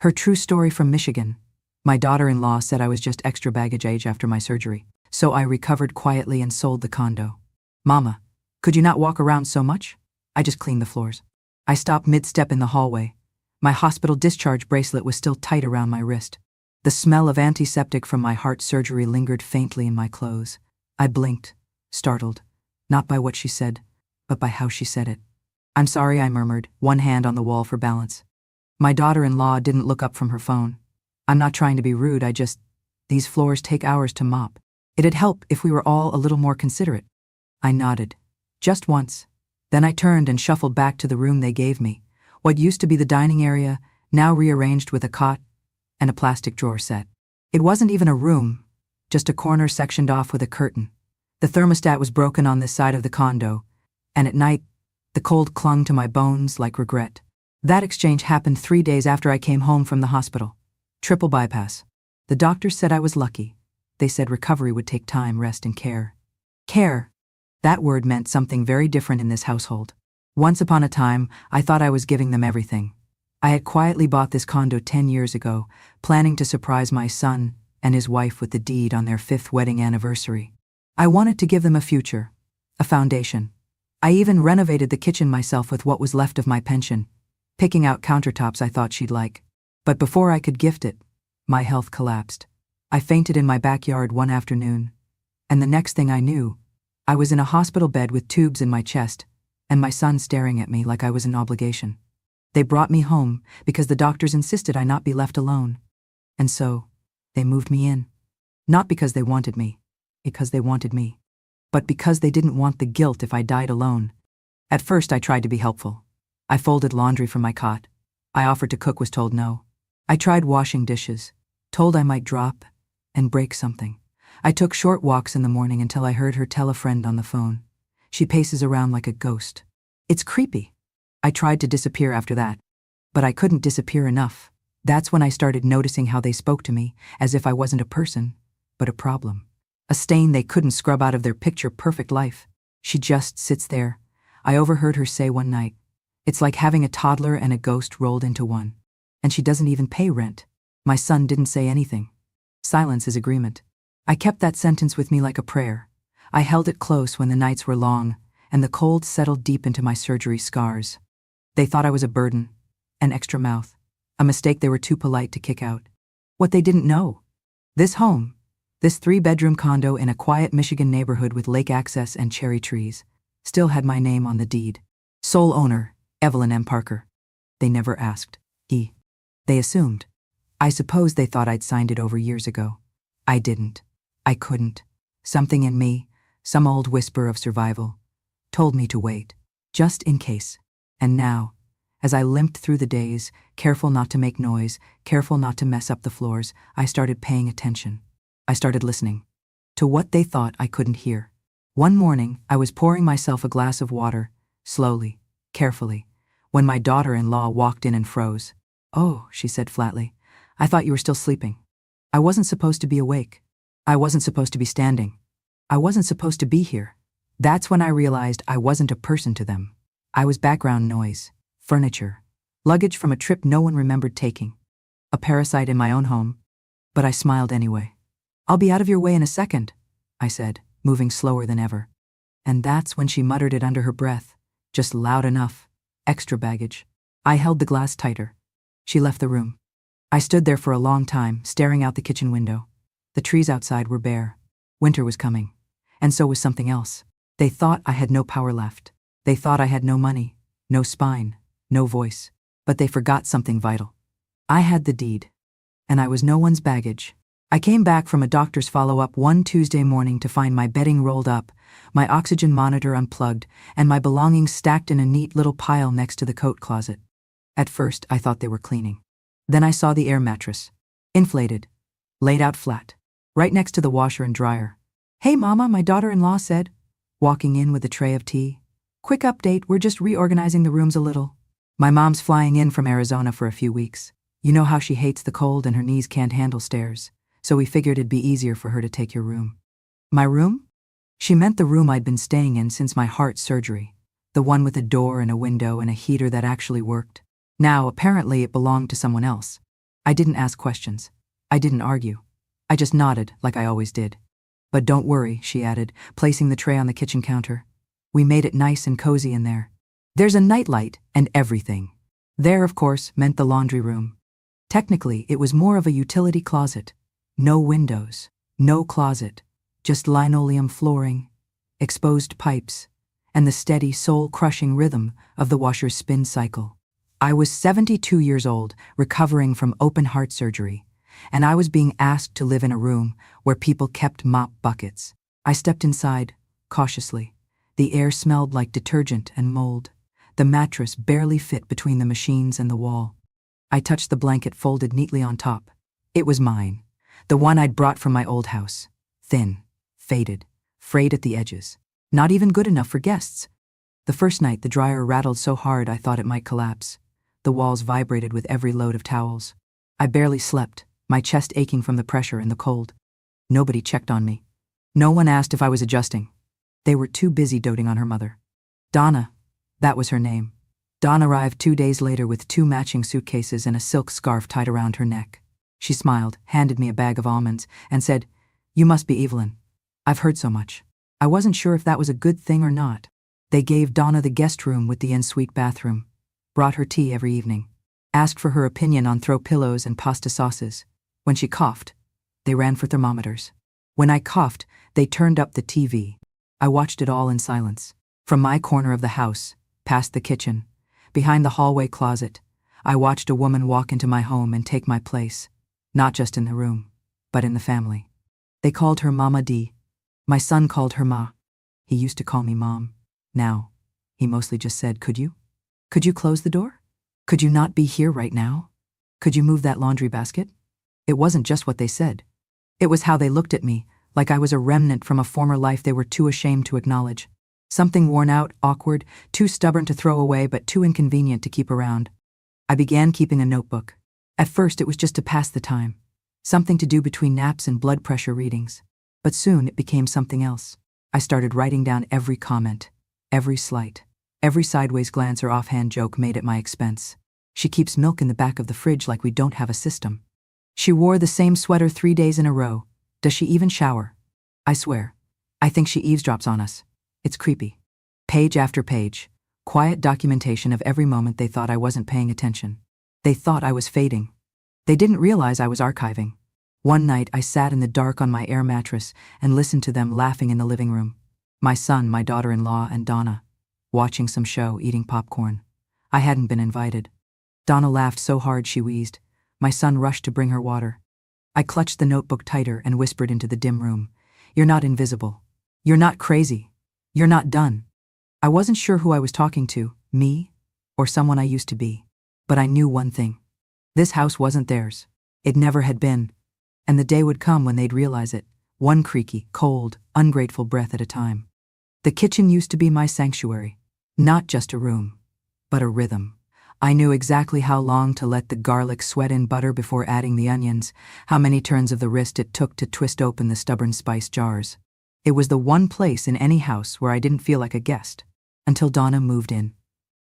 Her true story from Michigan. My daughter-in-law said I was just extra baggage age after my surgery, so I recovered quietly and sold the condo. Mama, could you not walk around so much? I just cleaned the floors. I stopped mid-step in the hallway. My hospital discharge bracelet was still tight around my wrist. The smell of antiseptic from my heart surgery lingered faintly in my clothes. I blinked, startled, not by what she said, but by how she said it. I'm sorry, I murmured, one hand on the wall for balance. My daughter-in-law didn't look up from her phone. I'm not trying to be rude, these floors take hours to mop. It'd help if we were all a little more considerate. I nodded. Just once. Then I turned and shuffled back to the room they gave me, what used to be the dining area, now rearranged with a cot and a plastic drawer set. It wasn't even a room, just a corner sectioned off with a curtain. The thermostat was broken on this side of the condo, and at night, the cold clung to my bones like regret. That exchange happened 3 days after I came home from the hospital. Triple bypass. The doctors said I was lucky. They said recovery would take time, rest, and care. Care. That word meant something very different in this household. Once upon a time, I thought I was giving them everything. I had quietly bought this condo 10 years ago, planning to surprise my son and his wife with the deed on their 5th wedding anniversary. I wanted to give them a future, a foundation. I even renovated the kitchen myself with what was left of my pension, picking out countertops I thought she'd like. But before I could gift it, my health collapsed. I fainted in my backyard one afternoon, and the next thing I knew, I was in a hospital bed with tubes in my chest, and my son staring at me like I was an obligation. They brought me home because the doctors insisted I not be left alone. And so, they moved me in. Not because they wanted me, but because they didn't want the guilt if I died alone. At first I tried to be helpful. I folded laundry from my cot. I offered to cook, was told no. I tried washing dishes, told I might drop and break something. I took short walks in the morning until I heard her tell a friend on the phone. She paces around like a ghost. It's creepy. I tried to disappear after that, but I couldn't disappear enough. That's when I started noticing how they spoke to me, as if I wasn't a person, but a problem. A stain they couldn't scrub out of their picture-perfect life. She just sits there. I overheard her say one night, "It's like having a toddler and a ghost rolled into one. And she doesn't even pay rent." My son didn't say anything. Silence is agreement. I kept that sentence with me like a prayer. I held it close when the nights were long, and the cold settled deep into my surgery scars. They thought I was a burden, an extra mouth, a mistake they were too polite to kick out. What they didn't know. This home, this 3-bedroom condo in a quiet Michigan neighborhood with lake access and cherry trees, still had my name on the deed. Sole owner, Evelyn M. Parker. They never asked. They assumed. I suppose they thought I'd signed it over years ago. I didn't. I couldn't. Something in me, some old whisper of survival, told me to wait, just in case. And now, as I limped through the days, careful not to make noise, careful not to mess up the floors, I started paying attention. I started listening to what they thought I couldn't hear. One morning, I was pouring myself a glass of water, slowly, carefully, when my daughter-in-law walked in and froze. "Oh," she said flatly, "I thought you were still sleeping. I wasn't supposed to be awake. I wasn't supposed to be standing. I wasn't supposed to be here." That's when I realized I wasn't a person to them. I was background noise, furniture, luggage from a trip no one remembered taking, a parasite in my own home. But I smiled anyway. "I'll be out of your way in a second," I said, moving slower than ever. And that's when she muttered it under her breath, just loud enough. "Extra baggage." I held the glass tighter. She left the room. I stood there for a long time, staring out the kitchen window. The trees outside were bare. Winter was coming. And so was something else. They thought I had no power left. They thought I had no money, no spine, no voice. But they forgot something vital. I had the deed. And I was no one's baggage. I came back from a doctor's follow-up one Tuesday morning to find my bedding rolled up, my oxygen monitor unplugged, and my belongings stacked in a neat little pile next to the coat closet. At first, I thought they were cleaning. Then I saw the air mattress, inflated, laid out flat, right next to the washer and dryer. "Hey, Mama," my daughter-in-law said, walking in with a tray of tea. "Quick update, we're just reorganizing the rooms a little. My mom's flying in from Arizona for a few weeks. You know how she hates the cold and her knees can't handle stairs, so we figured it'd be easier for her to take your room." My room? She meant the room I'd been staying in since my heart surgery, the one with a door and a window and a heater that actually worked. Now, apparently, it belonged to someone else. I didn't ask questions. I didn't argue. I just nodded like I always did. But don't worry, she added, placing the tray on the kitchen counter. We made it nice and cozy in there. There's a nightlight and everything. There, of course, meant the laundry room. Technically, it was more of a utility closet. No windows, no closet, just linoleum flooring, exposed pipes, and the steady, soul-crushing rhythm of the washer's spin cycle. I was 72 years old, recovering from open-heart surgery, and I was being asked to live in a room where people kept mop buckets. I stepped inside, cautiously. The air smelled like detergent and mold. The mattress barely fit between the machines and the wall. I touched the blanket folded neatly on top. It was mine, the one I'd brought from my old house. Thin, faded, frayed at the edges. Not even good enough for guests. The first night, the dryer rattled so hard I thought it might collapse. The walls vibrated with every load of towels. I barely slept, my chest aching from the pressure and the cold. Nobody checked on me. No one asked if I was adjusting. They were too busy doting on her mother. Donna, that was her name. Dawn arrived 2 days later with 2 matching suitcases and a silk scarf tied around her neck. She smiled, handed me a bag of almonds, and said, "You must be Evelyn. I've heard so much." I wasn't sure if that was a good thing or not. They gave Donna the guest room with the en-suite bathroom, brought her tea every evening, asked for her opinion on throw pillows and pasta sauces. When she coughed, they ran for thermometers. When I coughed, they turned up the TV. I watched it all in silence. From my corner of the house, past the kitchen, behind the hallway closet, I watched a woman walk into my home and take my place, not just in the room, but in the family. They called her Mama D. My son called her Ma. He used to call me Mom. Now, he mostly just said, "Could you? Could you close the door? Could you not be here right now? Could you move that laundry basket?" It wasn't just what they said. It was how they looked at me, like I was a remnant from a former life they were too ashamed to acknowledge. Something worn out, awkward, too stubborn to throw away but too inconvenient to keep around. I began keeping a notebook. At first it was just to pass the time, something to do between naps and blood pressure readings. But soon it became something else. I started writing down every comment, every slight, every sideways glance or offhand joke made at my expense. She keeps milk in the back of the fridge like we don't have a system. She wore the same sweater 3 days in a row. Does she even shower? I swear, I think she eavesdrops on us. It's creepy. Page after page, quiet documentation of every moment they thought I wasn't paying attention. They thought I was fading. They didn't realize I was archiving. One night I sat in the dark on my air mattress and listened to them laughing in the living room. My son, my daughter-in-law, and Donna, watching some show, eating popcorn. I hadn't been invited. Donna laughed so hard she wheezed. My son rushed to bring her water. I clutched the notebook tighter and whispered into the dim room, "You're not invisible. You're not crazy. You're not done." I wasn't sure who I was talking to, me, or someone I used to be. But I knew one thing. This house wasn't theirs. It never had been. And the day would come when they'd realize it, one creaky, cold, ungrateful breath at a time. The kitchen used to be my sanctuary. Not just a room, but a rhythm. I knew exactly how long to let the garlic sweat in butter before adding the onions, how many turns of the wrist it took to twist open the stubborn spice jars. It was the one place in any house where I didn't feel like a guest, until Donna moved in.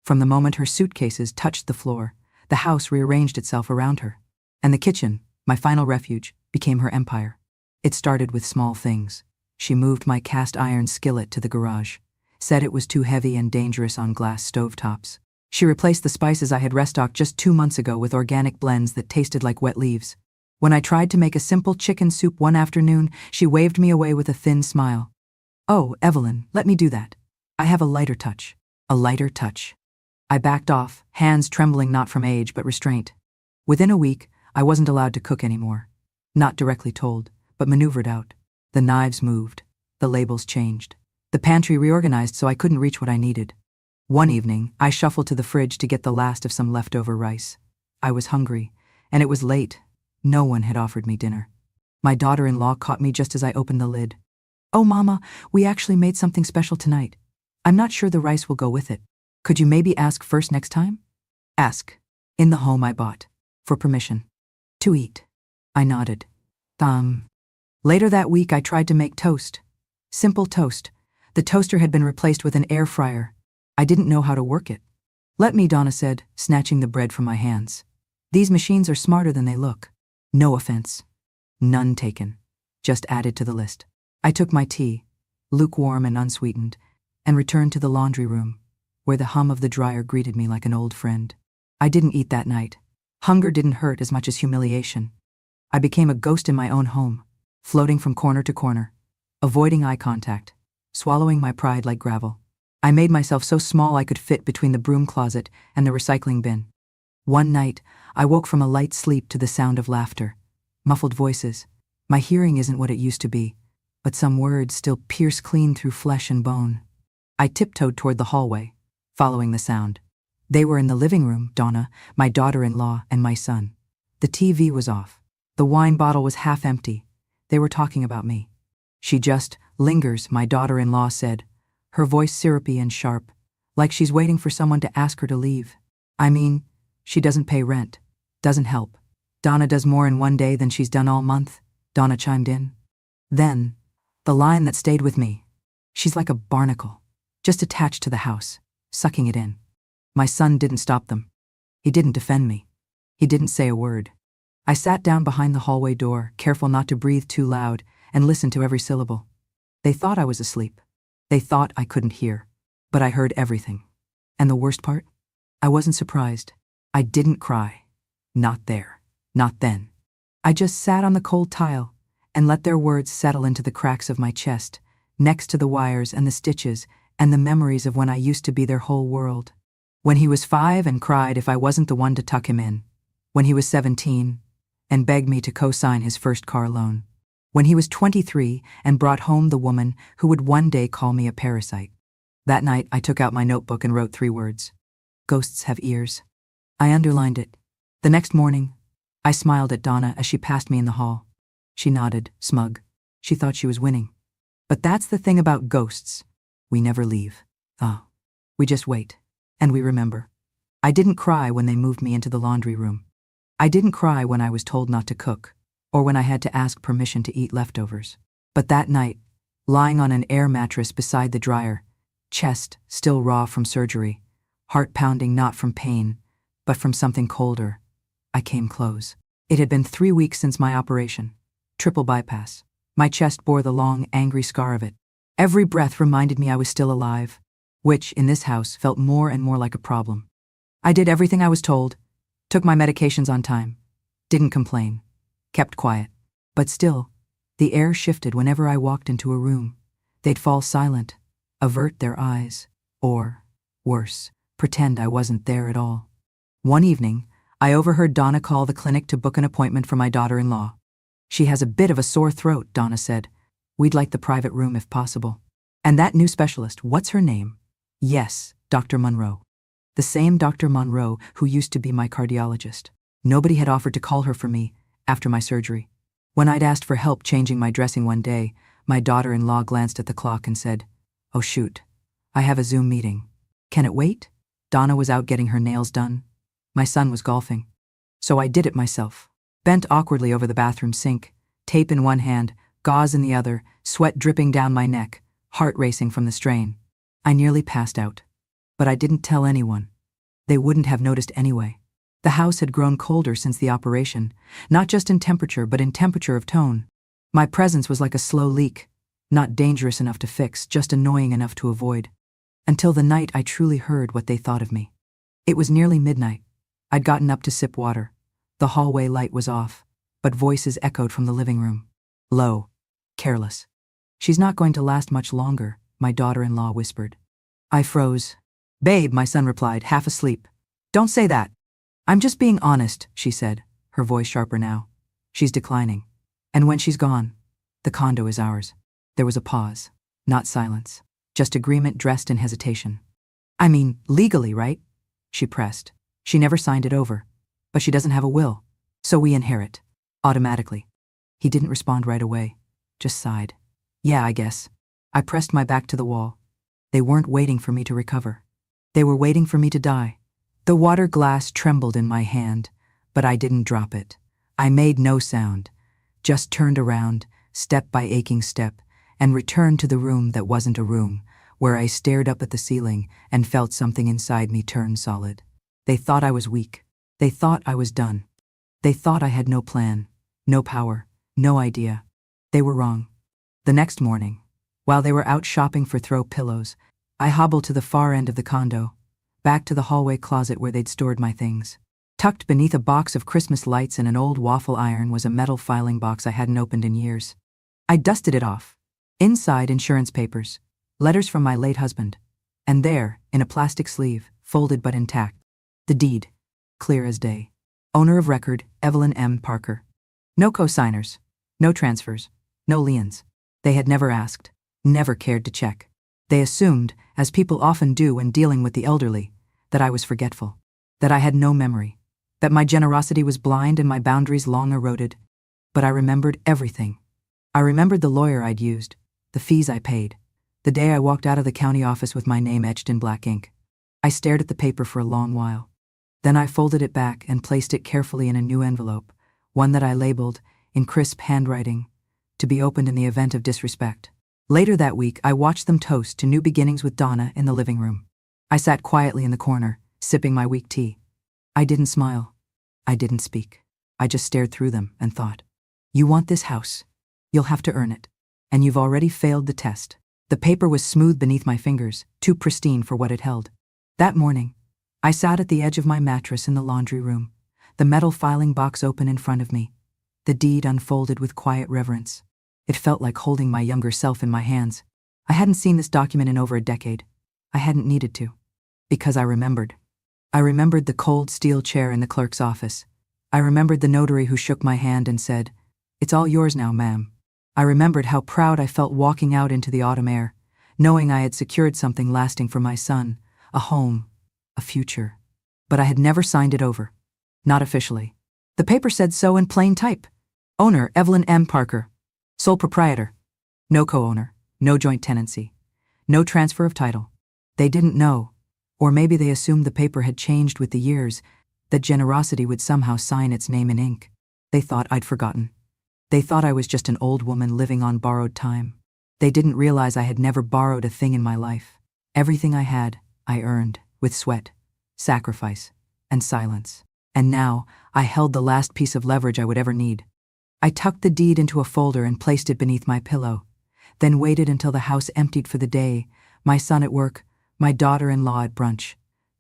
From the moment her suitcases touched the floor, the house rearranged itself around her. And the kitchen, my final refuge, became her empire. It started with small things. She moved my cast iron skillet to the garage, said it was too heavy and dangerous on glass stovetops. She replaced the spices I had restocked just 2 months ago with organic blends that tasted like wet leaves. When I tried to make a simple chicken soup one afternoon, she waved me away with a thin smile. "Oh, Evelyn, let me do that. I have a lighter touch." A lighter touch. I backed off, hands trembling not from age but restraint. Within a week, I wasn't allowed to cook anymore. Not directly told, but maneuvered out. The knives moved. The labels changed. The pantry reorganized so I couldn't reach what I needed. One evening, I shuffled to the fridge to get the last of some leftover rice. I was hungry, and it was late. No one had offered me dinner. My daughter-in-law caught me just as I opened the lid. "Oh, Mama, we actually made something special tonight. I'm not sure the rice will go with it. Could you maybe ask first next time?" Ask. In the home I bought. For permission. To eat. I nodded. Later that week I tried to make toast. Simple toast. The toaster had been replaced with an air fryer. I didn't know how to work it. "Let me," Donna said, snatching the bread from my hands. These machines are smarter than they look. No offense. None taken. Just added to the list. I took my tea, lukewarm and unsweetened, and returned to the laundry room, where the hum of the dryer greeted me like an old friend. I didn't eat that night. Hunger didn't hurt as much as humiliation. I became a ghost in my own home, floating from corner to corner, avoiding eye contact, swallowing my pride like gravel. I made myself so small I could fit between the broom closet and the recycling bin. One night, I woke from a light sleep to the sound of laughter, muffled voices. My hearing isn't what it used to be, but some words still pierce clean through flesh and bone. I tiptoed toward the hallway, following the sound. They were in the living room, Donna, my daughter-in-law, and my son. The TV was off. The wine bottle was half empty. They were talking about me. She just lingers, my daughter-in-law said, her voice syrupy and sharp, like she's waiting for someone to ask her to leave. I mean, she doesn't pay rent, doesn't help. Donna does more in one day than she's done all month, Donna chimed in. Then, the line that stayed with me. She's like a barnacle, just attached to the house, sucking it in. My son didn't stop them. He didn't defend me. He didn't say a word. I sat down behind the hallway door, careful not to breathe too loud, and listened to every syllable. They thought I was asleep. They thought I couldn't hear. But I heard everything. And the worst part? I wasn't surprised. I didn't cry. Not there. Not then. I just sat on the cold tile and let their words settle into the cracks of my chest, next to the wires and the stitches and the memories of when I used to be their whole world. When he was 5 and cried if I wasn't the one to tuck him in. When he was 17 and begged me to co-sign his first car loan. When he was 23 and brought home the woman who would one day call me a parasite. That night, I took out my notebook and wrote 3 words. Ghosts have ears. I underlined it. The next morning, I smiled at Donna as she passed me in the hall. She nodded, smug. She thought she was winning. But that's the thing about ghosts. We never leave. Oh, we just wait. And we remember. I didn't cry when they moved me into the laundry room. I didn't cry when I was told not to cook, or when I had to ask permission to eat leftovers. But that night, lying on an air mattress beside the dryer, chest still raw from surgery, heart pounding not from pain, but from something colder, I came close. It had been 3 weeks since my operation. Triple bypass. My chest bore the long, angry scar of it. Every breath reminded me I was still alive, which, in this house, felt more and more like a problem. I did everything I was told, took my medications on time, didn't complain, kept quiet. But still, the air shifted whenever I walked into a room. They'd fall silent, avert their eyes, or, worse, pretend I wasn't there at all. One evening, I overheard Donna call the clinic to book an appointment for my daughter-in-law. She has a bit of a sore throat, Donna said. We'd like the private room if possible. And that new specialist, what's her name? Yes, Dr. Monroe. The same Dr. Monroe who used to be my cardiologist. Nobody had offered to call her for me after my surgery. When I'd asked for help changing my dressing one day, my daughter-in-law glanced at the clock and said, "Oh shoot, I have a Zoom meeting. Can it wait?" Donna was out getting her nails done. My son was golfing. So I did it myself. Bent awkwardly over the bathroom sink, tape in one hand, gauze in the other, sweat dripping down my neck, heart racing from the strain. I nearly passed out. But I didn't tell anyone. They wouldn't have noticed anyway. The house had grown colder since the operation, not just in temperature, but in temperature of tone. My presence was like a slow leak, not dangerous enough to fix, just annoying enough to avoid. Until the night I truly heard what they thought of me. It was nearly midnight. I'd gotten up to sip water. The hallway light was off, but voices echoed from the living room. Low, careless. "She's not going to last much longer," my daughter-in-law whispered. I froze. "Babe," my son replied, half asleep. "Don't say that." "I'm just being honest," she said, her voice sharper now. "She's declining. And when she's gone, the condo is ours." There was a pause. Not silence. Just agreement dressed in hesitation. "I mean, legally, right?" She pressed. "She never signed it over. But she doesn't have a will. So we inherit. Automatically." He didn't respond right away. Just sighed. "Yeah, I guess." I pressed my back to the wall. They weren't waiting for me to recover. They were waiting for me to die. The water glass trembled in my hand, but I didn't drop it. I made no sound, just turned around, step by aching step, and returned to the room that wasn't a room, where I stared up at the ceiling and felt something inside me turn solid. They thought I was weak. They thought I was done. They thought I had no plan, no power, no idea. They were wrong. The next morning, while they were out shopping for throw pillows, I hobbled to the far end of the condo, back to the hallway closet where they'd stored my things. Tucked beneath a box of Christmas lights and an old waffle iron was a metal filing box I hadn't opened in years. I dusted it off. Inside, insurance papers, letters from my late husband, and there, in a plastic sleeve, folded but intact, the deed, clear as day. Owner of record, Evelyn M. Parker. No co-signers, no transfers, no liens. They had never asked, never cared to check. They assumed, as people often do when dealing with the elderly, that I was forgetful, that I had no memory, that my generosity was blind and my boundaries long eroded. But I remembered everything. I remembered the lawyer I'd used, the fees I paid, the day I walked out of the county office with my name etched in black ink. I stared at the paper for a long while. Then I folded it back and placed it carefully in a new envelope, one that I labeled, in crisp handwriting, to be opened in the event of disrespect. Later that week, I watched them toast to new beginnings with Donna in the living room. I sat quietly in the corner, sipping my weak tea. I didn't smile. I didn't speak. I just stared through them and thought, you want this house. You'll have to earn it. And you've already failed the test. The paper was smooth beneath my fingers, too pristine for what it held. That morning, I sat at the edge of my mattress in the laundry room, the metal filing box open in front of me, the deed unfolded with quiet reverence. It felt like holding my younger self in my hands. I hadn't seen this document in over a decade. I hadn't needed to. Because I remembered. I remembered the cold steel chair in the clerk's office. I remembered the notary who shook my hand and said, "It's all yours now, ma'am." I remembered how proud I felt walking out into the autumn air, knowing I had secured something lasting for my son, a home, a future. But I had never signed it over. Not officially. The paper said so in plain type. Owner, Evelyn M. Parker. Sole proprietor. No co-owner, no joint tenancy, no transfer of title. They didn't know, or maybe they assumed the paper had changed with the years, that generosity would somehow sign its name in ink. They thought I'd forgotten. They thought I was just an old woman living on borrowed time. They didn't realize I had never borrowed a thing in my life. Everything I had, I earned, with sweat, sacrifice, and silence. And now, I held the last piece of leverage I would ever need. I tucked the deed into a folder and placed it beneath my pillow, then waited until the house emptied for the day, my son at work, my daughter-in-law at brunch,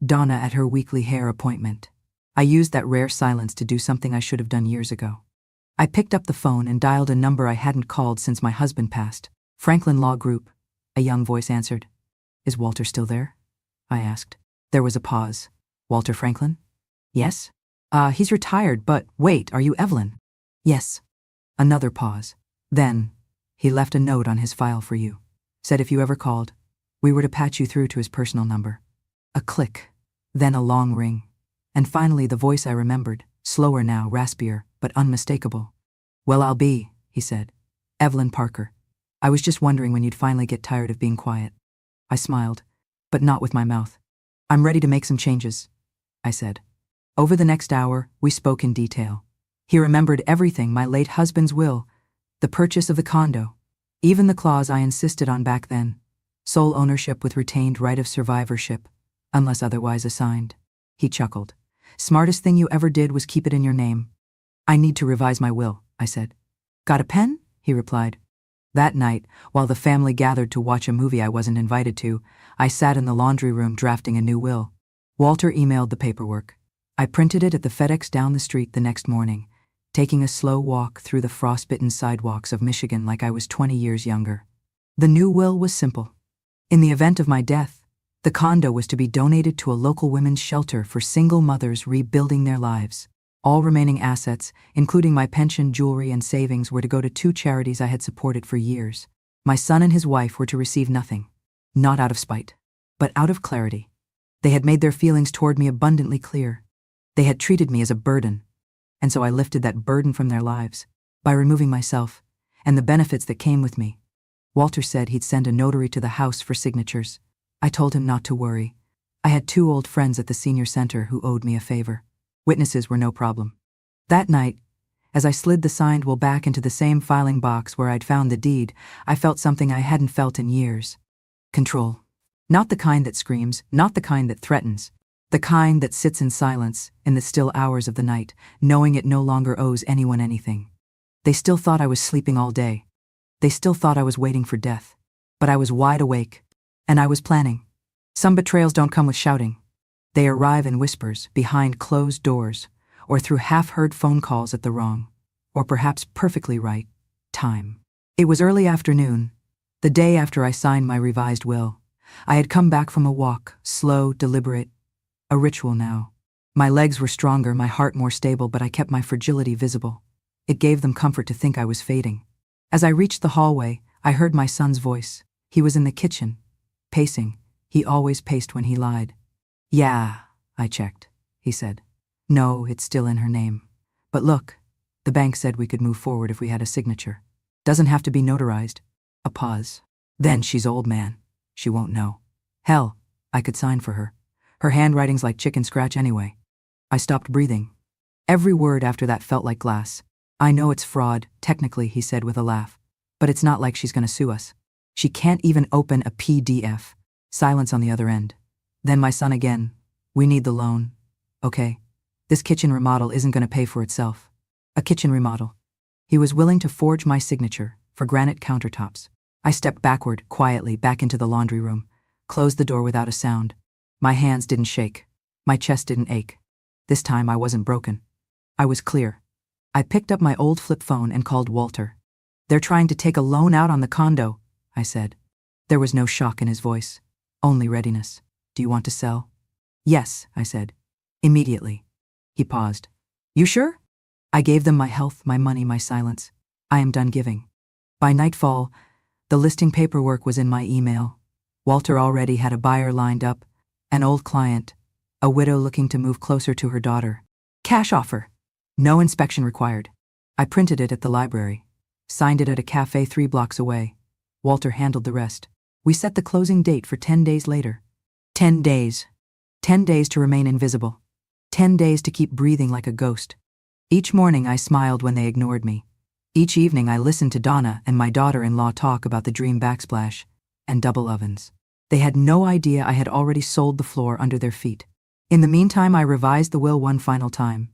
Donna at her weekly hair appointment. I used that rare silence to do something I should have done years ago. I picked up the phone and dialed a number I hadn't called since my husband passed. Franklin Law Group, a young voice answered. "Is Walter still there?" I asked. There was a pause. "Walter Franklin?" "Yes." He's retired, but wait, are you Evelyn?" "Yes." Another pause. Then, "He left a note on his file for you. Said if you ever called, we were to patch you through to his personal number." A click, then a long ring. And finally the voice I remembered, slower now, raspier, but unmistakable. "Well, I'll be," he said. "Evelyn Parker. I was just wondering when you'd finally get tired of being quiet." I smiled, but not with my mouth. "I'm ready to make some changes," I said. Over the next hour, we spoke in detail. He remembered everything, my late husband's will, the purchase of the condo, even the clause I insisted on back then, sole ownership with retained right of survivorship, unless otherwise assigned. He chuckled. "Smartest thing you ever did was keep it in your name." "I need to revise my will," I said. "Got a pen?" he replied. That night, while the family gathered to watch a movie I wasn't invited to, I sat in the laundry room drafting a new will. Walter emailed the paperwork. I printed it at the FedEx down the street the next morning, taking a slow walk through the frost-bitten sidewalks of Michigan like I was 20 years younger. The new will was simple. In the event of my death, the condo was to be donated to a local women's shelter for single mothers rebuilding their lives. All remaining assets, including my pension, jewelry, and savings, were to go to 2 charities I had supported for years. My son and his wife were to receive nothing, not out of spite, but out of clarity. They had made their feelings toward me abundantly clear. They had treated me as a burden, and so I lifted that burden from their lives by removing myself and the benefits that came with me. Walter said he'd send a notary to the house for signatures. I told him not to worry. I had 2 old friends at the senior center who owed me a favor. Witnesses were no problem. That night, as I slid the signed will back into the same filing box where I'd found the deed, I felt something I hadn't felt in years. Control. Not the kind that screams, not the kind that threatens, The kind that sits in silence in the still hours of the night, knowing it no longer owes anyone anything. They still thought I was sleeping all day. They still thought I was waiting for death. But I was wide awake, and I was planning. Some betrayals don't come with shouting. They arrive in whispers, behind closed doors, or through half-heard phone calls at the wrong, or perhaps perfectly right, time. It was early afternoon, the day after I signed my revised will. I had come back from a walk, slow, deliberate, a ritual now. My legs were stronger, my heart more stable, but I kept my fragility visible. It gave them comfort to think I was fading. As I reached the hallway, I heard my son's voice. He was in the kitchen, pacing. He always paced when he lied. "Yeah," I checked, he said. "No, it's still in her name. But look, the bank said we could move forward if we had a signature. Doesn't have to be notarized." A pause. "Then she's old, man. She won't know." "Hell, I could sign for her. Her handwriting's like chicken scratch anyway." I stopped breathing. Every word after that felt like glass. "I know it's fraud, technically," he said with a laugh. "But it's not like she's gonna sue us. She can't even open a PDF." Silence on the other end. Then my son again. "We need the loan. Okay. This kitchen remodel isn't gonna pay for itself." A kitchen remodel. He was willing to forge my signature for granite countertops. I stepped backward, quietly, back into the laundry room, closed the door without a sound. My hands didn't shake. My chest didn't ache. This time I wasn't broken. I was clear. I picked up my old flip phone and called Walter. "They're trying to take a loan out on the condo," I said. There was no shock in his voice, only readiness. "Do you want to sell?" "Yes," I said. "Immediately." He paused. "You sure?" I gave them my health, my money, my silence. I am done giving. By nightfall, the listing paperwork was in my email. Walter already had a buyer lined up, an old client, a widow looking to move closer to her daughter. Cash offer. No inspection required. I printed it at the library, signed it at a cafe 3 blocks away. Walter handled the rest. We set the closing date for 10 days later. 10 days. 10 days to remain invisible. 10 days to keep breathing like a ghost. Each morning I smiled when they ignored me. Each evening I listened to Donna and my daughter-in-law talk about the dream backsplash and double ovens. They had no idea I had already sold the floor under their feet. In the meantime, I revised the will one final time,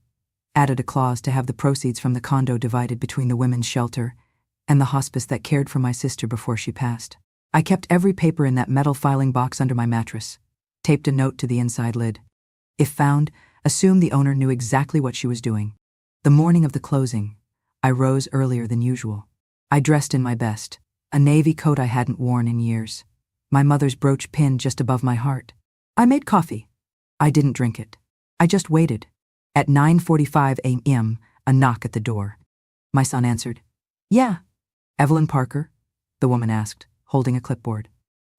added a clause to have the proceeds from the condo divided between the women's shelter and the hospice that cared for my sister before she passed. I kept every paper in that metal filing box under my mattress, taped a note to the inside lid. If found, assume the owner knew exactly what she was doing. The morning of the closing, I rose earlier than usual. I dressed in my best, a navy coat I hadn't worn in years, my mother's brooch pinned just above my heart. I made coffee. I didn't drink it. I just waited. At 9:45 a.m., a knock at the door. My son answered. "Yeah." "Evelyn Parker?" the woman asked, holding a clipboard.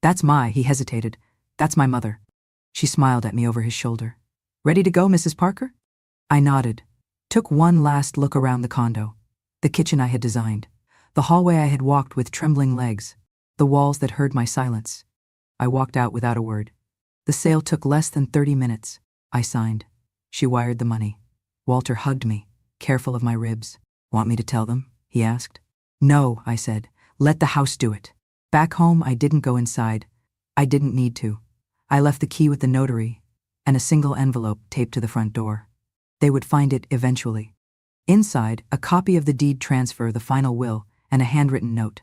He hesitated. "That's my mother." She smiled at me over his shoulder. "Ready to go, Mrs. Parker?" I nodded, took one last look around the condo, the kitchen I had designed, the hallway I had walked with trembling legs, the walls that heard my silence. I walked out without a word. The sale took less than 30 minutes. I signed. She wired the money. Walter hugged me, careful of my ribs. "Want me to tell them?" he asked. "No," I said. "Let the house do it." Back home, I didn't go inside. I didn't need to. I left the key with the notary and a single envelope taped to the front door. They would find it eventually. Inside, a copy of the deed transfer, the final will, and a handwritten note.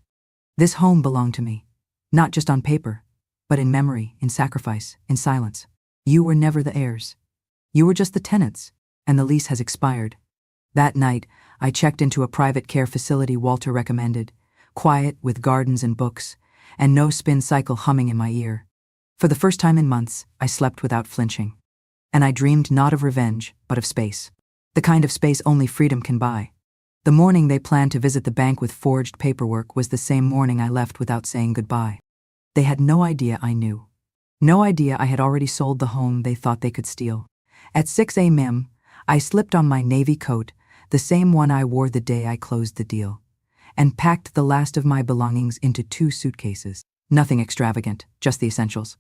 This home belonged to me, not just on paper, but in memory, in sacrifice, in silence. You were never the heirs. You were just the tenants, and the lease has expired. That night, I checked into a private care facility Walter recommended, quiet with gardens and books, and no spin cycle humming in my ear. For the first time in months, I slept without flinching. And I dreamed not of revenge, but of space. The kind of space only freedom can buy. The morning they planned to visit the bank with forged paperwork was the same morning I left without saying goodbye. They had no idea I knew. No idea I had already sold the home they thought they could steal. At 6 a.m., I slipped on my navy coat, the same one I wore the day I closed the deal, and packed the last of my belongings into 2 suitcases. Nothing extravagant, just the essentials.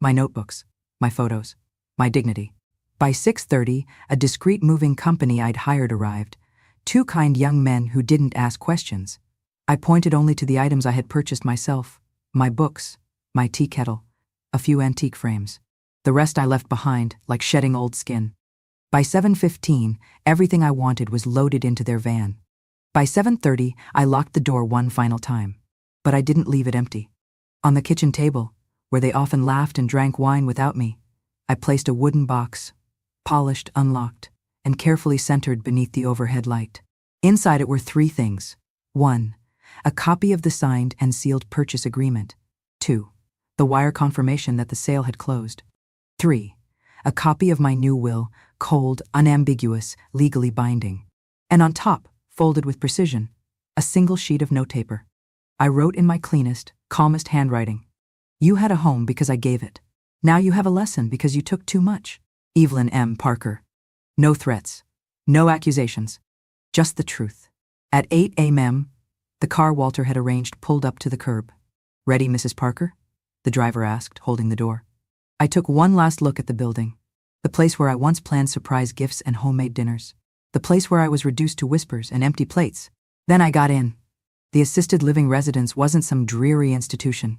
My notebooks, my photos, my dignity. By 6:30, a discreet moving company I'd hired arrived, 2 kind young men who didn't ask questions. I pointed only to the items I had purchased myself, my books, my tea kettle, a few antique frames. The rest I left behind, like shedding old skin. By 7:15, everything I wanted was loaded into their van. By 7:30, I locked the door one final time. But I didn't leave it empty. On the kitchen table, where they often laughed and drank wine without me, I placed a wooden box, polished, unlocked, and carefully centered beneath the overhead light. Inside it were 3 things. 1. A copy of the signed and sealed purchase agreement. 2. The wire confirmation that the sale had closed. 3. A copy of my new will, cold, unambiguous, legally binding. And on top, folded with precision, a single sheet of notepaper. I wrote in my cleanest, calmest handwriting. You had a home because I gave it. Now you have a lesson because you took too much. Evelyn M. Parker. No threats. No accusations. Just the truth. At 8 a.m., the car Walter had arranged pulled up to the curb. Ready, Mrs. Parker? The driver asked, holding the door. I took one last look at the building. The place where I once planned surprise gifts and homemade dinners. The place where I was reduced to whispers and empty plates. Then I got in. The assisted living residence wasn't some dreary institution.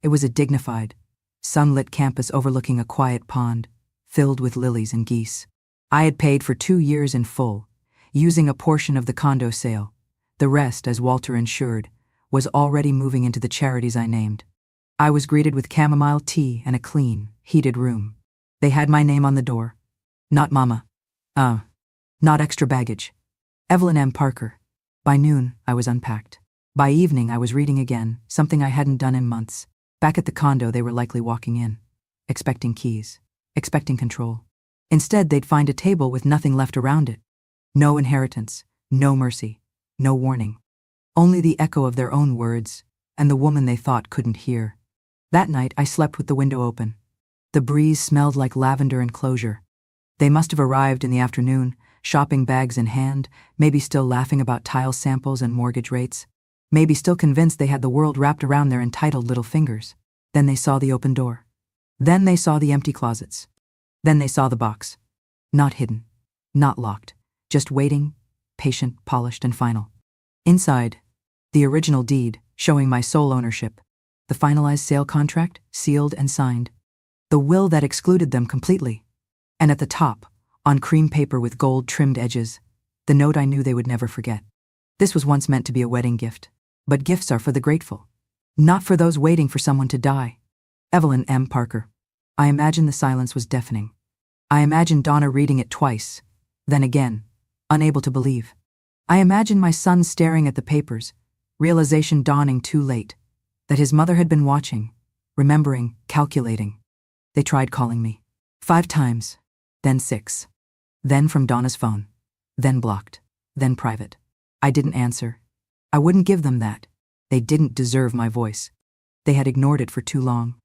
It was a dignified, sunlit campus overlooking a quiet pond, filled with lilies and geese. I had paid for 2 years in full, using a portion of the condo sale. The rest, as Walter ensured, was already moving into the charities I named. I was greeted with chamomile tea and a clean, heated room. They had my name on the door. Not Mama. Not extra baggage. Evelyn M. Parker. By noon, I was unpacked. By evening, I was reading again, something I hadn't done in months. Back at the condo, they were likely walking in, expecting keys, expecting control. Instead, they'd find a table with nothing left around it. No inheritance, no mercy, no warning. Only the echo of their own words and the woman they thought couldn't hear. That night, I slept with the window open. The breeze smelled like lavender and closure. They must have arrived in the afternoon, shopping bags in hand, maybe still laughing about tile samples and mortgage rates, maybe still convinced they had the world wrapped around their entitled little fingers. Then they saw the open door. Then they saw the empty closets. Then they saw the box. Not hidden, not locked, just waiting, patient, polished, and final. Inside, the original deed, showing my sole ownership, the finalized sale contract, sealed and signed, the will that excluded them completely, and at the top, on cream paper with gold-trimmed edges, the note I knew they would never forget. This was once meant to be a wedding gift, but gifts are for the grateful, not for those waiting for someone to die. Evelyn M. Parker. I imagine the silence was deafening. I imagined Donna reading it twice, then again, unable to believe. I imagined my son staring at the papers, realization dawning too late, that his mother had been watching, remembering, calculating. They tried calling me. 5 times, then 6. Then from Donna's phone, then blocked, then private. I didn't answer. I wouldn't give them that. They didn't deserve my voice. They had ignored it for too long.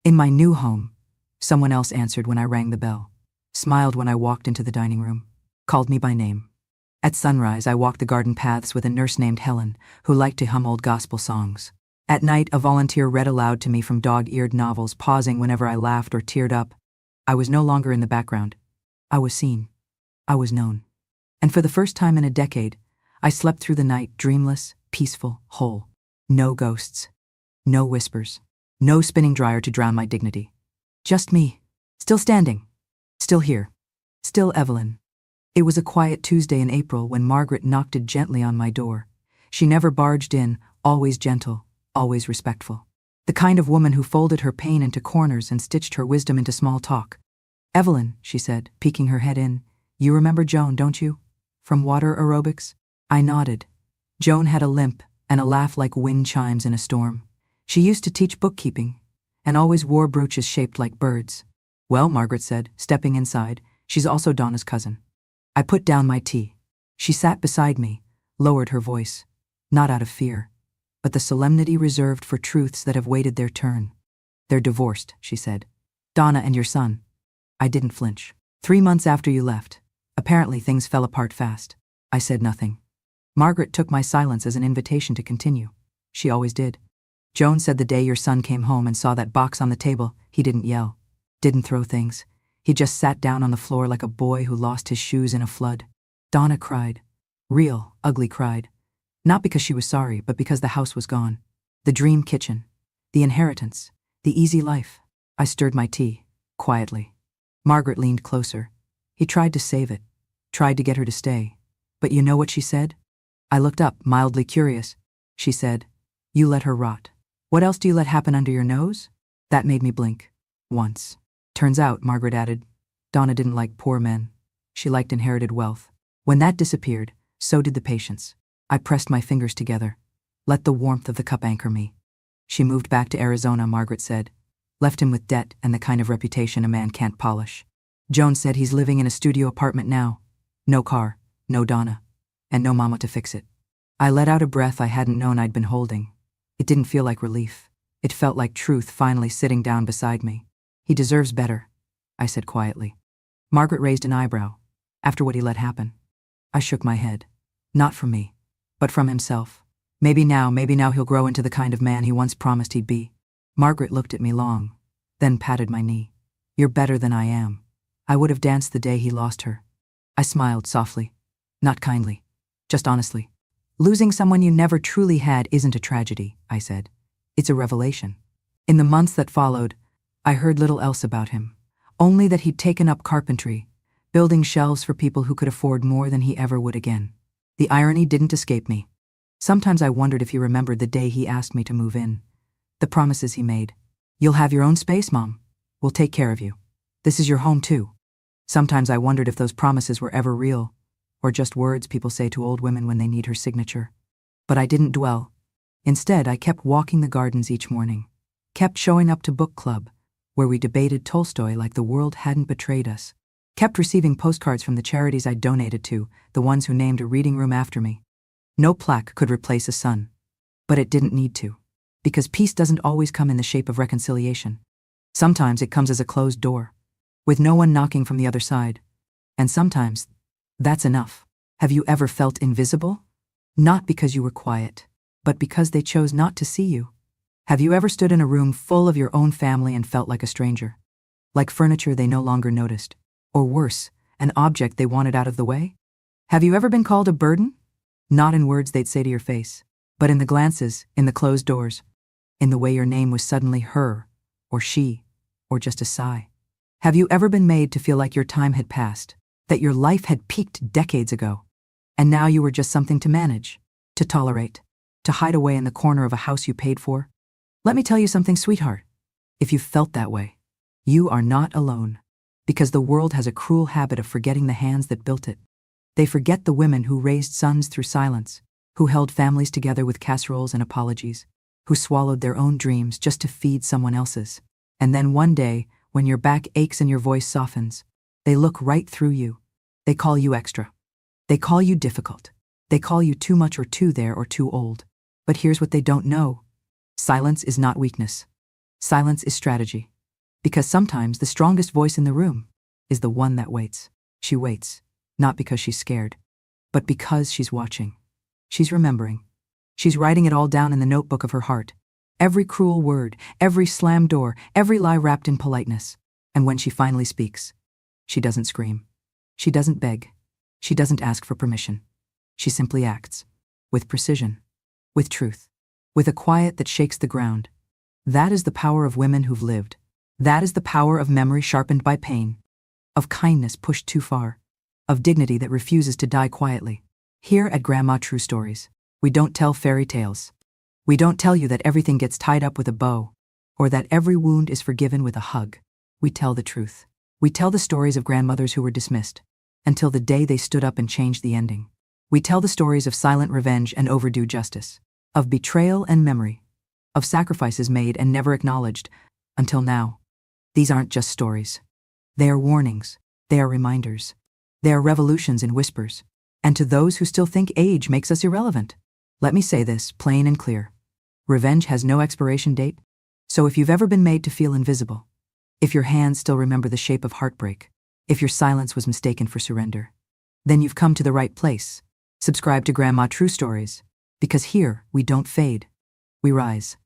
In my new home, someone else answered when I rang the bell, smiled when I walked into the dining room, called me by name. At sunrise, I walked the garden paths with a nurse named Helen, who liked to hum old gospel songs. At night, a volunteer read aloud to me from dog-eared novels, pausing whenever I laughed or teared up. I was no longer in the background. I was seen. I was known. And for the first time in a decade, I slept through the night dreamless, peaceful, whole. No ghosts. No whispers. No spinning dryer to drown my dignity. Just me. Still standing. Still here. Still Evelyn. It was a quiet Tuesday in April when Margaret knocked gently on my door. She never barged in, always gentle, always respectful. The kind of woman who folded her pain into corners and stitched her wisdom into small talk. Evelyn, she said, peeking her head in, you remember Joan, don't you? From water aerobics? I nodded. Joan had a limp and a laugh like wind chimes in a storm. She used to teach bookkeeping and always wore brooches shaped like birds. Well, Margaret said, stepping inside, she's also Donna's cousin. I put down my tea. She sat beside me, lowered her voice, not out of fear, but the solemnity reserved for truths that have waited their turn. They're divorced, she said. Donna and your son. I didn't flinch. 3 months after you left. Apparently things fell apart fast. I said nothing. Margaret took my silence as an invitation to continue. She always did. Joan said the day your son came home and saw that box on the table, he didn't yell, didn't throw things. He just sat down on the floor like a boy who lost his shoes in a flood. Donna cried. Real, ugly cried. Not because she was sorry, but because the house was gone. The dream kitchen. The inheritance. The easy life. I stirred my tea. quietly. Margaret leaned closer. He tried to save it, tried to get her to stay. But you know what she said? I looked up, mildly curious. She said, "You let her rot. What else do you let happen under your nose?" That made me blink. Once. Turns out, Margaret added, Donna didn't like poor men. She liked inherited wealth. When that disappeared, so did the patience. I pressed my fingers together. Let the warmth of the cup anchor me. She moved back to Arizona, Margaret said. Left him with debt and the kind of reputation a man can't polish. Joan said he's living in a studio apartment now. No car, no Donna, and no mama to fix it. I let out a breath I hadn't known I'd been holding. It didn't feel like relief. It felt like truth finally sitting down beside me. He deserves better, I said quietly. Margaret raised an eyebrow. After what he let happen. I shook my head. Not from me, but from himself. Maybe now he'll grow into the kind of man he once promised he'd be. Margaret looked at me long, then patted my knee. You're better than I am. I would have danced the day he lost her. I smiled softly. Not kindly, just honestly. Losing someone you never truly had isn't a tragedy, I said. It's a revelation. In the months that followed, I heard little else about him. Only that he'd taken up carpentry, building shelves for people who could afford more than he ever would again. The irony didn't escape me. Sometimes I wondered if he remembered the day he asked me to move in. The promises he made. You'll have your own space, Mom. We'll take care of you. This is your home too. Sometimes I wondered if those promises were ever real, or just words people say to old women when they need her signature. But I didn't dwell. Instead, I kept walking the gardens each morning, kept showing up to book club, where we debated Tolstoy like the world hadn't betrayed us, kept receiving postcards from the charities I donated to, the ones who named a reading room after me. No plaque could replace a son. But it didn't need to. Because peace doesn't always come in the shape of reconciliation. Sometimes it comes as a closed door, with no one knocking from the other side. And sometimes, that's enough. Have you ever felt invisible? Not because you were quiet, but because they chose not to see you. Have you ever stood in a room full of your own family and felt like a stranger? Like furniture they no longer noticed? Or worse, an object they wanted out of the way? Have you ever been called a burden? Not in words they'd say to your face, but in the glances, in the closed doors, in the way your name was suddenly her, or she, or just a sigh. Have you ever been made to feel like your time had passed, that your life had peaked decades ago, and now you were just something to manage, to tolerate, to hide away in the corner of a house you paid for? Let me tell you something, sweetheart. If you felt that way, you are not alone, because the world has a cruel habit of forgetting the hands that built it. They forget the women who raised sons through silence, who held families together with casseroles and apologies, who swallowed their own dreams just to feed someone else's. And then one day, when your back aches and your voice softens, they look right through you. They call you extra. They call you difficult. They call you too much or too there or too old. But here's what they don't know. Silence is not weakness. Silence is strategy. Because sometimes the strongest voice in the room is the one that waits. She waits, not because she's scared, but because she's watching. She's remembering. She's writing it all down in the notebook of her heart. Every cruel word, every slammed door, every lie wrapped in politeness. And when she finally speaks, she doesn't scream. She doesn't beg. She doesn't ask for permission. She simply acts. With precision. With truth. With a quiet that shakes the ground. That is the power of women who've lived. That is the power of memory sharpened by pain. Of kindness pushed too far. Of dignity that refuses to die quietly. Here at Grandma True Stories, we don't tell fairy tales. We don't tell you that everything gets tied up with a bow, or that every wound is forgiven with a hug. We tell the truth. We tell the stories of grandmothers who were dismissed, until the day they stood up and changed the ending. We tell the stories of silent revenge and overdue justice, of betrayal and memory, of sacrifices made and never acknowledged, until now. These aren't just stories. They are warnings. They are reminders. They are revolutions in whispers. And to those who still think age makes us irrelevant, let me say this plain and clear. Revenge has no expiration date. So if you've ever been made to feel invisible, if your hands still remember the shape of heartbreak, if your silence was mistaken for surrender, then you've come to the right place. Subscribe to Grandma True Stories, because here we don't fade, we rise.